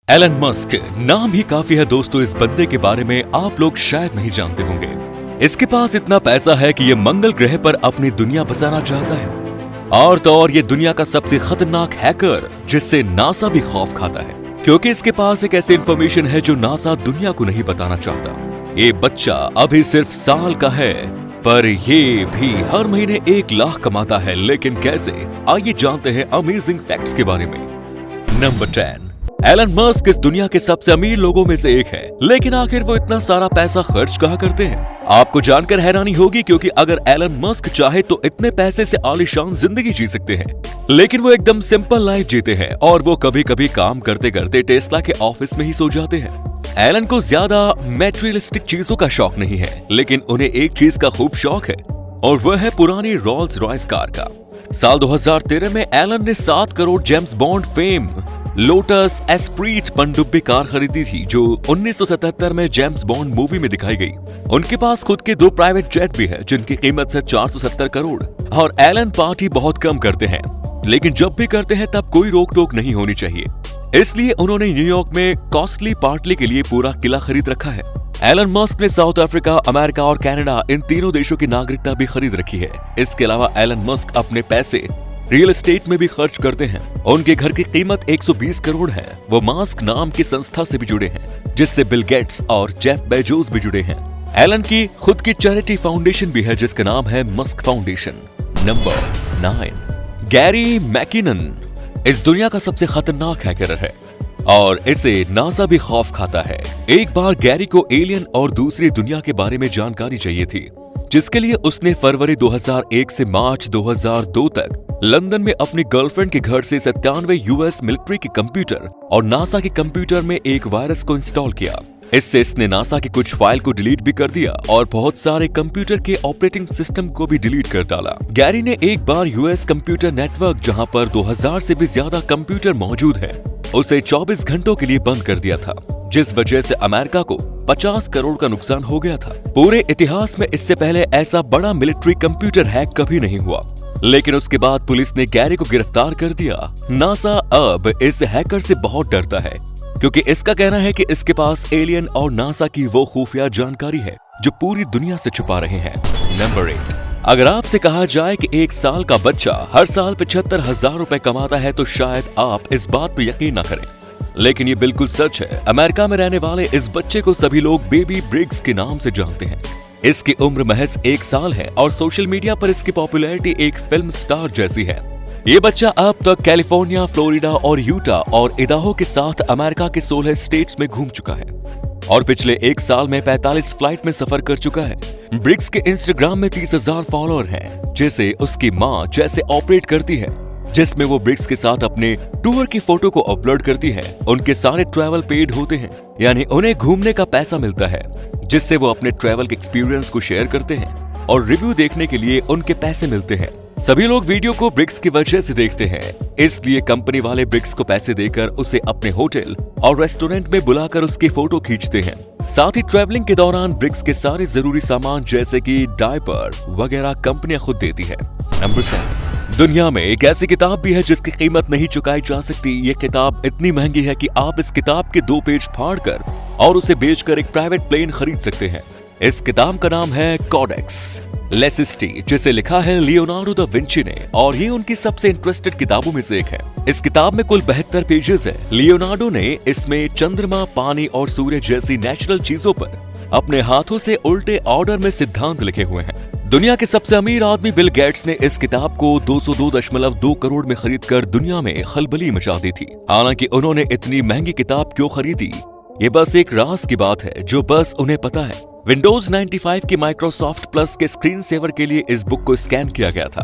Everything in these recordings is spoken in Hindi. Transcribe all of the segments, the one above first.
एलन मस्क नाम ही काफी है दोस्तों। इस बंदे के बारे में आप लोग शायद नहीं जानते होंगे। इसके पास इतना पैसा है कि ये मंगल ग्रह पर अपनी दुनिया बसाना चाहता है। और तो और ये दुनिया का सबसे खतरनाक हैकर, जिससे नासा भी खौफ खाता है, क्योंकि इसके पास एक ऐसी इंफॉर्मेशन है जो नासा दुनिया को नहीं बताना चाहता। ये बच्चा अभी सिर्फ साल का है, पर ये भी हर महीने 1 लाख कमाता है। लेकिन कैसे? आइए जानते हैं अमेजिंग फैक्ट्स के बारे में। नंबर 10। एलन मस्क इस दुनिया के सबसे अमीर लोगों में से एक है, लेकिन आखिर वो इतना सारा पैसा खर्च कहाँ करते हैं? आपको जानकर हैरानी होगी, क्योंकि अगर एलन मस्क चाहे तो इतने पैसे से आलीशान जिंदगी जी सकते हैं, लेकिन वो एकदम सिंपल लाइफ जीते हैं और वो कभी कभी काम करते करते टेस्ला के ऑफिस में ही सो जाते हैं। एलन को ज्यादा मैटेरियलिस्टिक चीजों का शौक नहीं है, लेकिन उन्हें एक चीज का खूब शौक है, और वह है पुरानी रोल्स रॉयस कार का। साल 2013 में एलन ने 7 crore James Bond fame Lotus Esprit पनडुब्बी कार खरीदी थी, जो 1977 में जेम्स बॉन्ड मूवी में दिखाई गई। उनके पास खुद के 2 प्राइवेट जेट भी है, जिनकी कीमत है 470 करोड़। और एलन पार्टी बहुत कम करते हैं, लेकिन जब भी करते हैं तब कोई रोक टोक नहीं होनी चाहिए, इसलिए उन्होंने न्यूयॉर्क में कॉस्टली पार्टी के लिए पूरा किला खरीद रखा है। एलन मस्क ने साउथ अफ्रीका, अमेरिका और कनाडा, इन तीनों देशों की नागरिकता भी खरीद रखी है। इसके अलावा एलन मस्क अपने पैसे रियल एस्टेट में भी खर्च करते हैं। उनके घर की कीमत 120 करोड़ है। वो मास्क नाम की संस्था से भी जुड़े हैं, जिससे बिल गेट्स और जेफ बेजोस भी जुड़े हैं। एलन की खुद की चैरिटी फाउंडेशन भी है, जिसका नाम है Musk foundation. Number 9। Gary McKinnon इस दुनिया का सबसे खतरनाक हैकर है, और इसे नासा भी खौफ खाता है। एक बार गैरी को एलियन और दूसरी दुनिया के बारे में जानकारी चाहिए थी, जिसके लिए उसने फरवरी 2001 से मार्च 2002 तक लंदन में अपनी गर्लफ्रेंड के घर से 97 यूएस मिलिट्री के कंप्यूटर और नासा के कंप्यूटर में एक वायरस को इंस्टॉल किया। इससे इसने नासा की कुछ फाइल को डिलीट भी कर दिया और बहुत सारे कंप्यूटर के ऑपरेटिंग सिस्टम को भी डिलीट कर डाला। गैरी ने एक बार यूएस कंप्यूटर नेटवर्क, जहां पर 2000 से भी ज्यादा कंप्यूटर मौजूद है, उसे 24 घंटों के लिए बंद कर दिया था, जिस वजह से अमेरिका को 50 करोड़ का नुकसान हो गया था। पूरे इतिहास में इससे पहले ऐसा बड़ा मिलिट्री कंप्यूटर हैक कभी नहीं हुआ, लेकिन उसके बाद पुलिस ने गैरी को गिरफ्तार कर दिया। नासा अब इस हैकर से बहुत डरता है, क्योंकि इसका कहना है कि इसके पास एलियन और नासा की वो खुफिया जानकारी है जो पूरी दुनिया से छुपा रहे हैं। नंबर 8। अगर आपसे कहा जाए कि 1 साल का बच्चा हर साल 75,000 रुपए कमाता है, तो शायद आप इस बात पर यकीन न करें, लेकिन ये बिल्कुल सच है। अमेरिका में रहने वाले इस बच्चे को सभी लोग बेबी ब्रिग्स के नाम से जानते हैं। इसकी उम्र महज 1 साल है और सोशल मीडिया पर इसकी पॉपुलैरिटी एक फिल्म स्टार जैसी है। ये बच्चा अब तक कैलिफोर्निया, फ्लोरिडा और यूटा और इदाहो के साथ अमेरिका के 16 स्टेट्स में घूम चुका है और पिछले 1 साल में 45 फ्लाइट में सफर कर चुका है। ब्रिग्स के इंस्टाग्राम में 30,000 फॉलोअर हैं, जिसे उसकी माँ जैसे ऑपरेट करती है, जिसमें वो ब्रिग्स के साथ अपने टूर की फोटो को अपलोड करती है। उनके सारे ट्रैवल पेड होते हैं, यानी उन्हें घूमने का पैसा मिलता है, जिससे वो अपने ट्रैवल के एक्सपीरियंस को शेयर करते हैं, और रिव्यू देखने के लिए उनके पैसे मिलते हैं। सभी लोग वीडियो को ब्रिग्स की वजह से देखते हैं, इसलिए कंपनी वाले ब्रिग्स को पैसे देकर उसे अपने होटल और रेस्टोरेंट में बुलाकर उसकी फोटो खींचते हैं। साथ ही ट्रैवलिंग के दौरान ब्रिग्स के सारे जरूरी सामान जैसे कि डायपर वगैरह कंपनियां खुद देती है। नंबर 7। दुनिया में एक ऐसी किताब भी है जिसकी कीमत नहीं चुकाई जा सकती। ये किताब इतनी महंगी है कि आप इस किताब के 2 पेज फाड़कर और उसे बेचकर एक प्राइवेट प्लेन खरीद सकते हैं। इस किताब का नाम है कॉडेक्स लेसिस्टी, जिसे लिखा है लियोनार्डो दा विंची ने, और ये उनकी सबसे इंटरेस्टेड किताबों में से एक है। इस किताब में कुल 72 पेजेस है। लियोनार्डो ने इसमें चंद्रमा, पानी और सूर्य जैसी नेचुरल चीजों पर अपने हाथों से उल्टे ऑर्डर में सिद्धांत लिखे हुए हैं। दुनिया के सबसे अमीर आदमी बिल गेट्स ने इस किताब को 202.2 करोड़ में खरीदकर दुनिया में खलबली मचा दी थी। हालांकि उन्होंने इतनी महंगी किताब क्यों खरीदी, ये बस एक राज की बात है जो बस उन्हें पता है। विंडोज 95 की माइक्रोसॉफ्ट प्लस के स्क्रीन सेवर के लिए इस बुक को स्कैन किया गया था।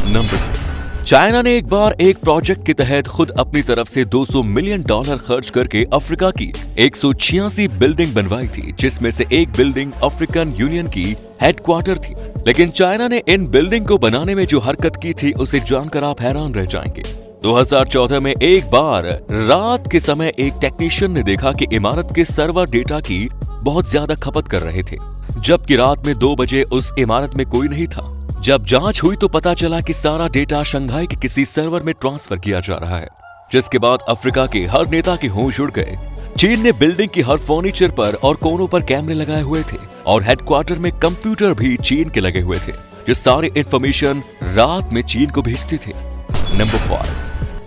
नंबर 6। चाइना ने एक बार एक प्रोजेक्ट के तहत खुद अपनी तरफ से $200 मिलियन खर्च करके अफ्रीका की 186 बिल्डिंग बनवाई थी, जिसमें से एक बिल्डिंग अफ्रीकन यूनियन की हेडक्वार्टर थी। लेकिन चाइना ने इन बिल्डिंग को बनाने में जो हरकत की थी, उसे जानकर आप हैरान रह जाएंगे। 2014 में एक बार रात के समय एक टेक्नीशियन ने देखा कि इमारत के सर्वर डेटा की बहुत ज्यादा खपत कर रहे थे, जबकि रात में 2 बजे उस इमारत में कोई नहीं था। जब जांच हुई तो पता चला कि सारा डेटा शंघाई के किसी सर्वर में ट्रांसफर किया जा रहा है। जिसके बाद अफ्रीका के हर नेता के होश उड़ गए। चीन ने बिल्डिंग की हर फर्नीचर पर और कोनों पर कैमरे लगाए हुए थे और हेडक्वार्टर में कंप्यूटर भी चीन के लगे हुए थे, जो सारे इंफॉर्मेशन रात में चीन को भेजते थे। नंबर 5,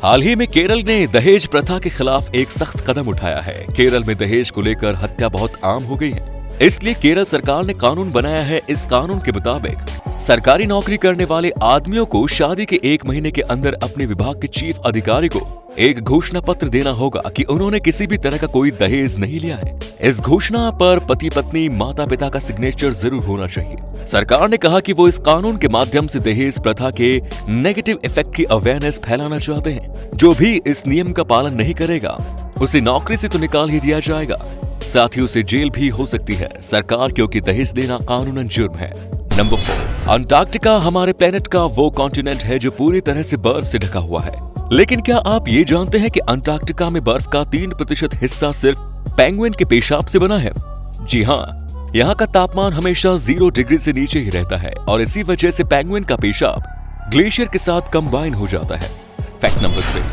हाल ही में केरल ने दहेज प्रथा के खिलाफ एक सख्त कदम उठाया है। केरल में दहेज को लेकर हत्या बहुत आम हो गई है, इसलिए केरल सरकार ने कानून बनाया है। इस कानून के मुताबिक सरकारी नौकरी करने वाले आदमियों को शादी के 1 महीने के अंदर अपने विभाग के चीफ अधिकारी को एक घोषणा पत्र देना होगा कि उन्होंने किसी भी तरह का कोई दहेज नहीं लिया है। इस घोषणा पर पति पत्नी माता पिता का सिग्नेचर जरूर होना चाहिए। सरकार ने कहा कि वो इस कानून के माध्यम से दहेज प्रथा के नेगेटिव इफेक्ट की अवेयरनेस फैलाना चाहते हैं। जो भी इस नियम का पालन नहीं करेगा उसे नौकरी से तो निकाल ही दिया जाएगा, साथ ही उसे जेल भी हो सकती है सरकार, क्योंकि दहेज देना कानूनन जुर्म है। नंबर 4, अंटार्कटिका हमारे प्लेनेट का वो कॉन्टिनेंट है जो पूरी तरह से बर्फ से ढका हुआ है। लेकिन क्या आप ये जानते हैं कि अंटार्कटिका में बर्फ का 3% हिस्सा सिर्फ पेंगुइन के पेशाब से बना है? जी हाँ, यहाँ का तापमान हमेशा 0 डिग्री से नीचे ही रहता है और इसी वजह से पेंगुइन का पेशाब ग्लेशियर के साथ कंबाइन हो जाता है। फैक्ट नंबर 3,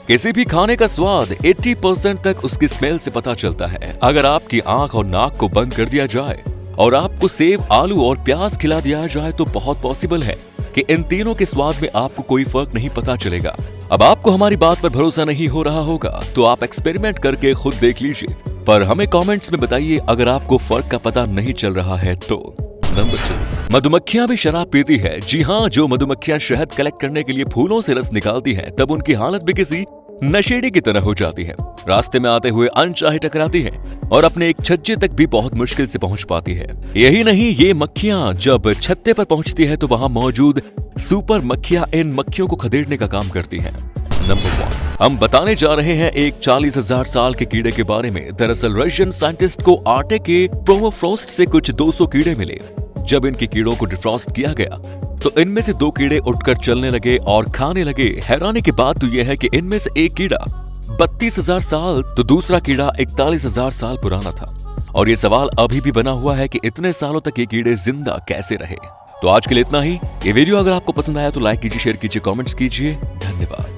किसी भी खाने का स्वाद 80% तक उसकी स्मेल से पता चलता है। अगर आपकी आंख और नाक को बंद कर दिया जाए और आपको सेब, आलू और प्याज खिला दिया जाए तो बहुत पॉसिबल है कि इन तीनों के स्वाद में आपको कोई फर्क नहीं पता चलेगा। अब आपको हमारी बात पर भरोसा नहीं हो रहा होगा तो आप एक्सपेरिमेंट करके खुद देख लीजिए, पर हमें कमेंट्स में बताइए अगर आपको फर्क का पता नहीं चल रहा है तो। नंबर 2, मधुमक्खियां भी शराब पीती है। जी हाँ, जो मधुमक्खियां शहद कलेक्ट करने के लिए फूलों से रस निकालती हैं, तब उनकी हालत भी किसी नशेड़ी की तरह हो जाती है। रास्ते में आते हुए अनचाहे टकराती हैं और अपने एक छज्जे तक भी बहुत मुश्किल से पहुंच पाती है। यही नहीं, ये मक्खियां जब छत्ते पर पहुंचती है तो वहां मौजूद सुपर मक्खियां इन मक्खियों को खदेड़ने का काम करती हैं। नंबर 1, हम बताने जा रहे हैं एक 40,000 साल के कीड़े के बारे में। दरअसल रशियन साइंटिस्ट को आटे के प्रोमोफ्रोस्ट से कुछ 200 कीड़े मिले। जब इनके कीड़ों को डिफ्रॉस्ट किया गया तो इनमें से 2 कीड़े उठकर चलने लगे और खाने लगे। हैरानी की बात तो यह है कि इनमें से एक कीड़ा 32,000 साल तो दूसरा कीड़ा 41,000 साल पुराना था। और ये सवाल अभी भी बना हुआ है कि इतने सालों तक ये कीड़े जिंदा कैसे रहे। तो आज के लिए इतना ही। ये वीडियो अगर आपको पसंद आया तो लाइक कीजिए, शेयर कीजिए, कमेंट्स कीजिए। धन्यवाद।